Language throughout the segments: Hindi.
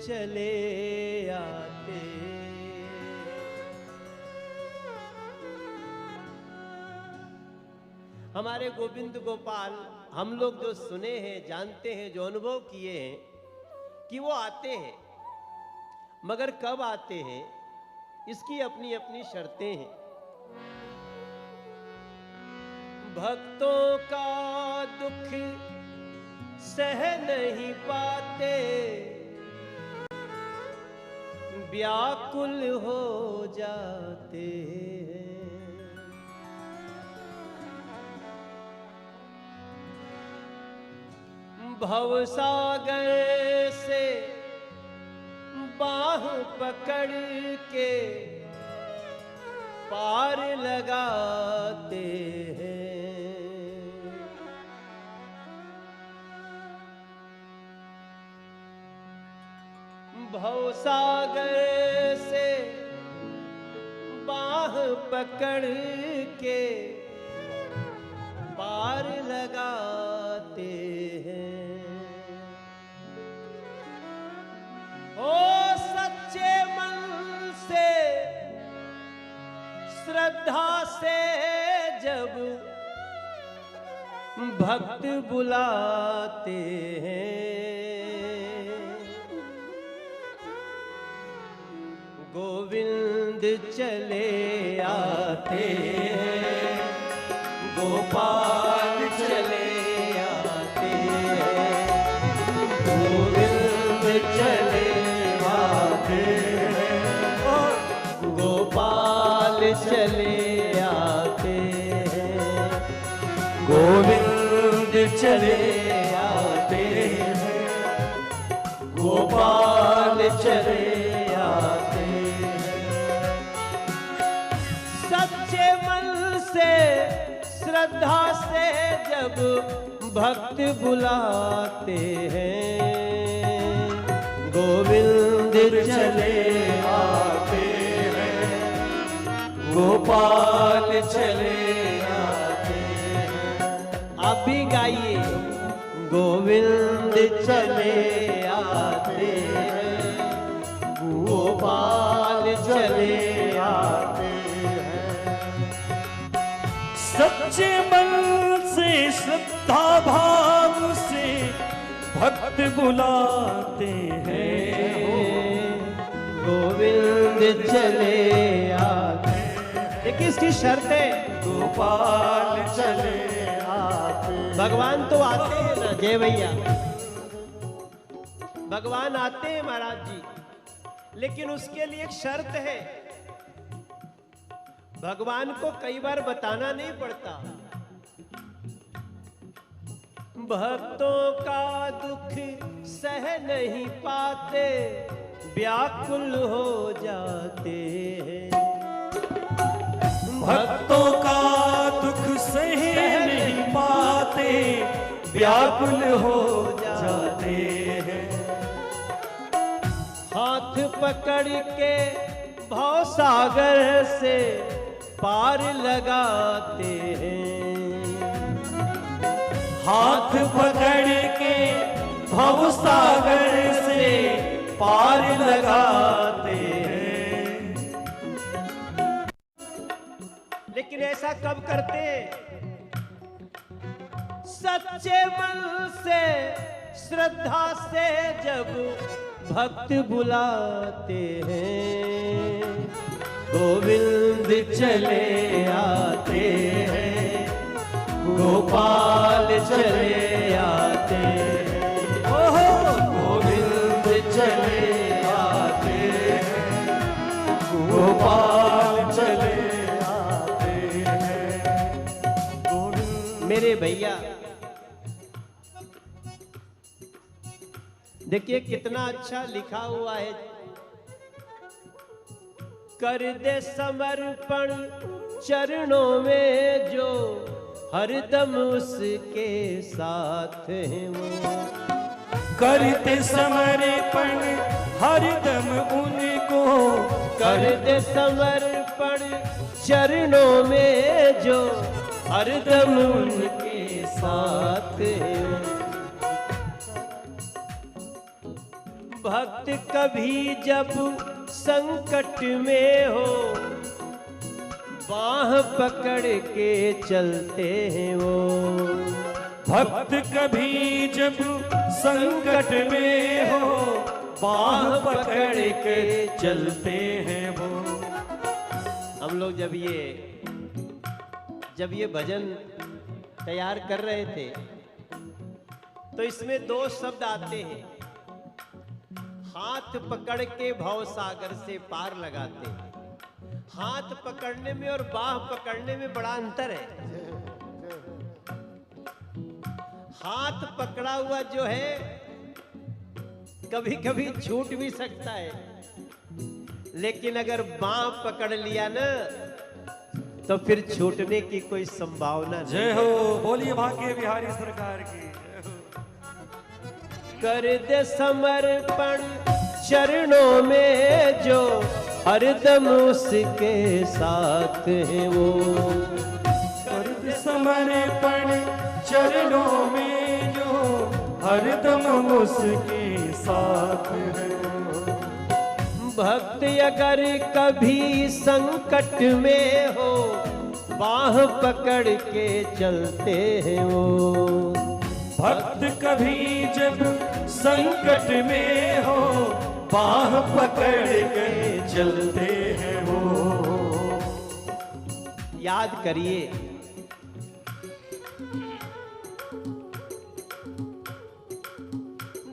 चले आते। हमारे गोविंद गोपाल हम लोग जो सुने हैं, जानते हैं, जो अनुभव किए हैं कि वो आते हैं, मगर कब आते हैं इसकी अपनी अपनी शर्तें हैं। भक्तों का दुख सह नहीं पाते, व्याकुल हो जाते हैं। भवसागर से बाह पकड़ के पार लगाते हैं। भवसागर से बाह पकड़ के पार लगाते हैं। ओ सच्चे मन से श्रद्धा से जब भक्त बुलाते हैं, गोविंद चले आते हैं, गोपाल चले आते हैं, गोविंद चले आते हैं, गोपाल चले आते हैं, गोविंद चले आते हैं, गोपाल चले आते हैं। सच्चे मन से श्रद्धा से जब भक्त बुलाते हैं, गोविंद चले आते हैं, गोपाल चले आते हैं। आप भी गाइए, गोविंद चले आते हैं, गोपाल चले आते हैं। सच्चे मन से श्रद्धा भाव से भक्त बुलाते हैं, गोविंद चले आते हैं। एक इसकी शर्त है, गोपाल चले आते। भगवान तो आते हैं ना जय भैया, भगवान आते हैं महाराज जी, लेकिन उसके लिए एक शर्त है। भगवान को कई बार बताना नहीं पड़ता। भक्तों का दुख सह नहीं पाते, व्याकुल हो जाते हैं। भक्तों का दुख सह नहीं पाते, व्याकुल हो जाते हैं। हाथ पकड़ के भवसागर से पार लगाते हैं, हाथ पकड़ के भवसागर से पार लगाते हैं। लेकिन ऐसा कब करते हैं? सच्चे मन से श्रद्धा से जब भक्त बुलाते हैं, गोविंद चले आते हैं, गोपाल चले आते हैं। ओहो, गोविंद चले आते हैं, गोपाल चले आते हैं। मेरे भैया देखिए कितना अच्छा लिखा हुआ है। कर दे समर्पण चरणों में जो हरदम उसके साथ हैं वो। करते समर्पण हरदम उनको, कर दे समर्पण चरणों में जो हरदम उनके साथ हैं। भक्त कभी जब संकट में हो, बाह पकड़ के चलते हैं वो। भक्त कभी जब संकट में हो, बाह पकड़ के चलते हैं वो। हम लोग जब ये भजन तैयार कर रहे थे तो इसमें दो शब्द आते हैं, हाथ पकड़ के भव सागर से पार लगाते हैं। हाथ पकड़ने में और बाह पकड़ने में बड़ा अंतर है। हाथ पकड़ा हुआ जो है कभी कभी छूट भी सकता है, लेकिन अगर बाह पकड़ लिया ना तो फिर छूटने की कोई संभावना नहीं। जय हो, बोलिए भाग्य बिहारी सरकार की। कर दे समर्पण चरणों में जो हरदम उसके साथ है वो। कर दे समर्पण चरणों में जो हरदम उसके साथ है। भक्त अगर कभी संकट में हो, बाह पकड़ के चलते हैं वो। भक्त कभी जब संकट में हो, बाह पकड़ के चलते हैं वो। याद करिए,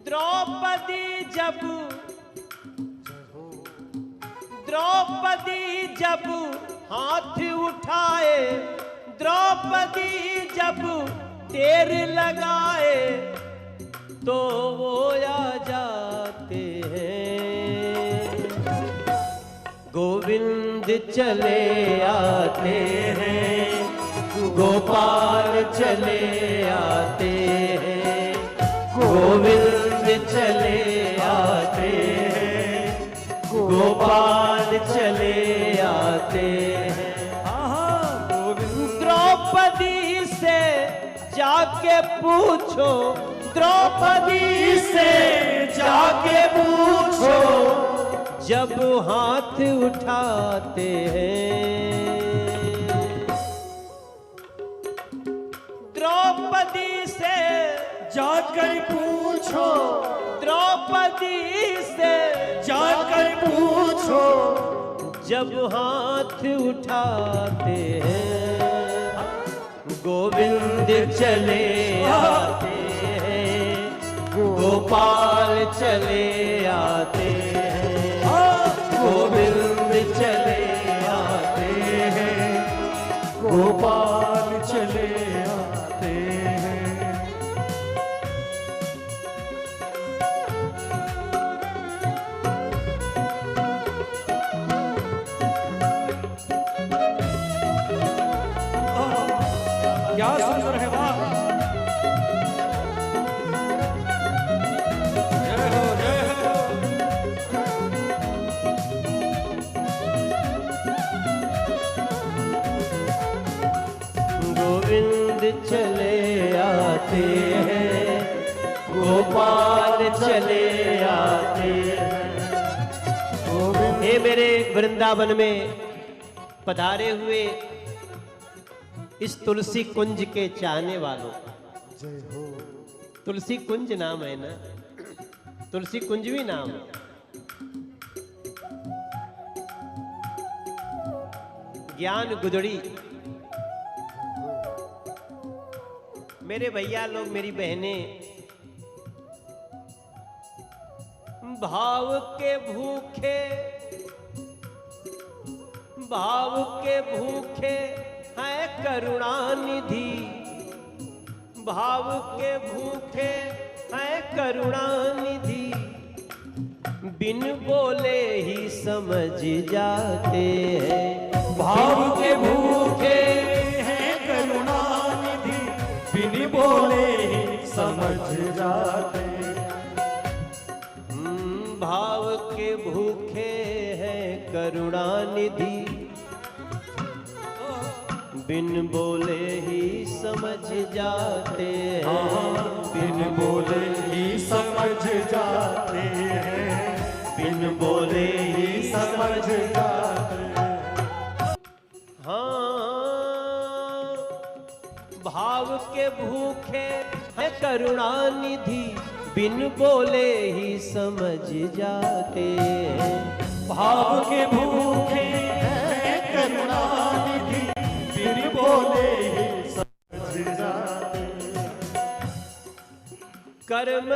द्रौपदी जब हाथ उठाए, द्रौपदी जब तेर लगाए तो वो आ जाते हैं। गोविंद चले आते हैं, गोपाल चले आते हैं, गोविंद चले आते हैं, गोपाल चले आते हैं। द्रौपदी से जाके पूछो, द्रौपदी से जाके पूछो, जब हाथ उठाते हैं। द्रौपदी से जाकर पूछो, द्रौपदी से जाकर पूछो, जब हाथ उठाते हैं। गोविंद चले आते हैं, गोपाल चले आते हैं, गोविंद चले आते हैं, गोपाल चले आते हैं। क्या सुंदर है, वाह। जय हो, जय हो। गोविंद चले आते हैं, गोपाल चले आते हैं। हे मेरे वृंदावन में पधारे हुए इस तुलसी कुंज के चाहने वालों, तुलसी कुंज नाम है ना, तुलसी कुंज भी नाम है। ज्ञान गुदड़ी, मेरे भैया लोग, मेरी बहनें, भाव के भूखे, भाव के भूखे है करुणानिधि, भाव के भूखे है करुणानिधि, बिन बोले ही समझ जाते हैं। भाव के भूखे हैं करुणानिधि, बिन बोले ही समझ जाते। भाव के भूखे हैं करुणानिधि, बिन बोले ही समझ समझ जाते हाँ, बिन बोले ही समझ जाते हैं, बिन बोले ही समझ जाते हैं। हाँ, भाव के भूखे है करुणा निधि, बिन बोले ही समझ जाते हैं। भाव के भूखे हैं करुणा निधि, बिन बोले ही समझ जाते हैं। कर्म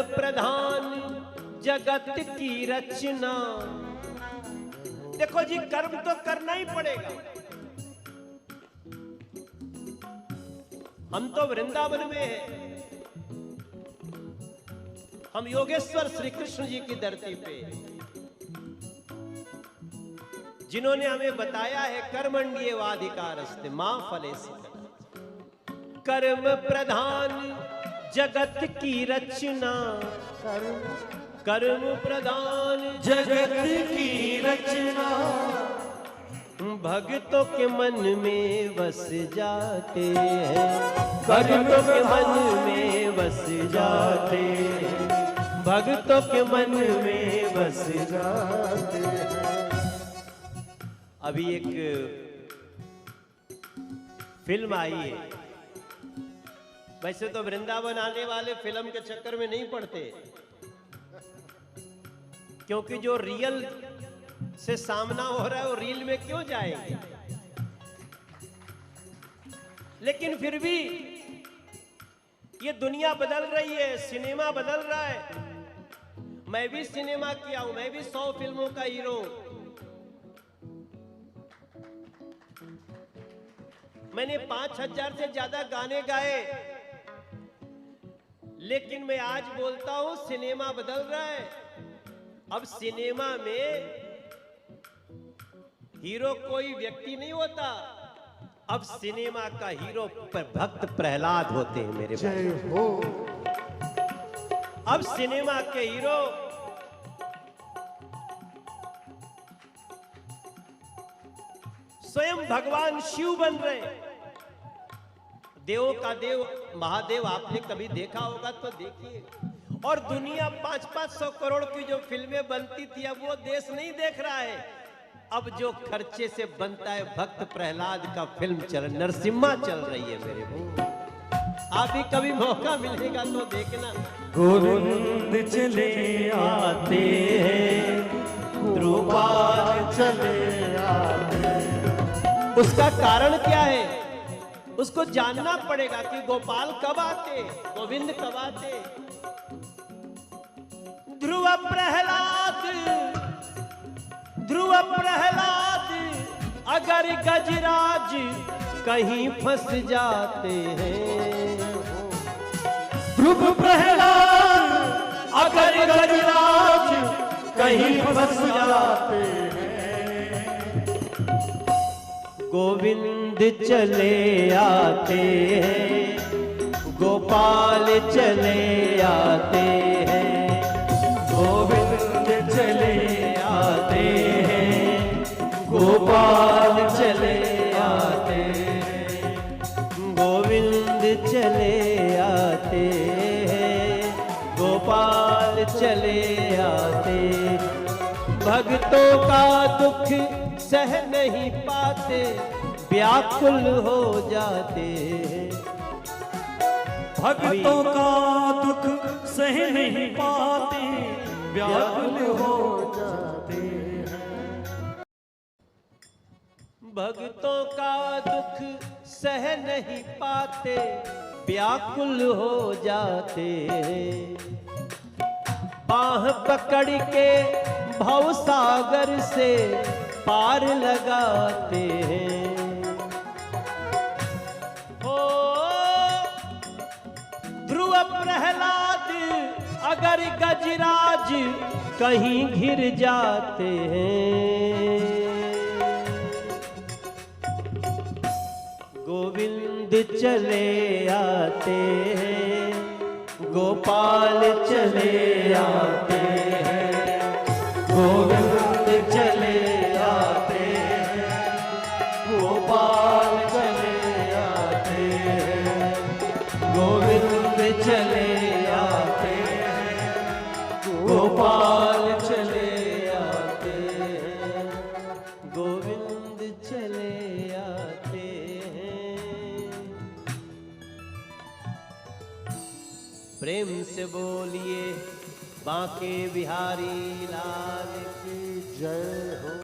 प्रधान जगत की रचना। देखो जी, कर्म तो करना ही पड़ेगा। हम तो वृंदावन में हैं, हम योगेश्वर श्री कृष्ण जी की धरती पे, जिन्होंने हमें बताया है कर्मण्येवाधिकारस्ते मा फलेषु कदाचन। कर्म प्रधान जगत की रचना, कर्म प्रधान जगत की रचना, भक्तों के मन में बस जाते हैं, भक्तों के मन में बस जाते हैं, भक्तों के मन में बस जाते हैं। अभी एक फिल्म आई है। वैसे तो वृंदावन आने वाले फिल्म के चक्कर में नहीं पड़ते, क्योंकि जो रियल से सामना हो रहा है वो रील में क्यों जाएंगे। लेकिन फिर भी ये दुनिया बदल रही है, सिनेमा बदल रहा है। मैं भी सिनेमा किया हूं, मैं भी 100 फिल्मों का हीरो। मैंने 5000 से ज्यादा गाने गाए, लेकिन मैं आज बोलता हूं सिनेमा बदल रहा है। अब सिनेमा में हीरो कोई व्यक्ति नहीं होता, अब सिनेमा का हीरो भक्त प्रहलाद होते हैं मेरे भाई। अब सिनेमा के हीरो स्वयं भगवान शिव बन रहे। देवों का देव महादेव आपने कभी देखा होगा तो देखिए। और दुनिया 500-500 करोड़ की जो फिल्में बनती थी, अब वो देश नहीं देख रहा है। अब जो खर्चे से बनता है, भक्त प्रहलाद का फिल्म चल, नरसिम्हा चल रही है मेरे भाई। आप भी कभी मौका मिलेगा तो देखना। गोविंद चले आते हैं, ध्रुवाल चले आते हैं। उसका कारण क्या है, उसको जानना पड़ेगा कि गोपाल कब आते, गोविंद कब आते। ध्रुव प्रहलाद अगर गजराज कहीं फंस जाते हैं। ध्रुव प्रहलाद अगर गजराज कहीं फंस जाते हैं। गोविंद चले आते हैं, गोपाल चले आते हैं, गोविंद चले आते हैं, गोपाल चले आते हैं, गोविंद चले आते हैं, गोपाल चले आते। भक्तों का दुख सह नहीं पाते, व्याकुल हो जाते हैं। भक्तों का दुख सह नहीं पाते, व्याकुल हो जाते हैं। भक्तों का दुख सह नहीं पाते, व्याकुल हो जाते हैं। बाह पकड़ के भवसागर से पार लगाते हैं। ओ ध्रुव प्रहलाद अगर गजराज कहीं घिर जाते हैं। गोविंद चले आते हैं, गोपाल चले आते हैं, गोविंद चले आते हैं, चले आते हैं, गोपाल चले आते हैं, गोविंद चले आते हैं। प्रेम से बोलिए बांके बिहारी लाल की जय हो।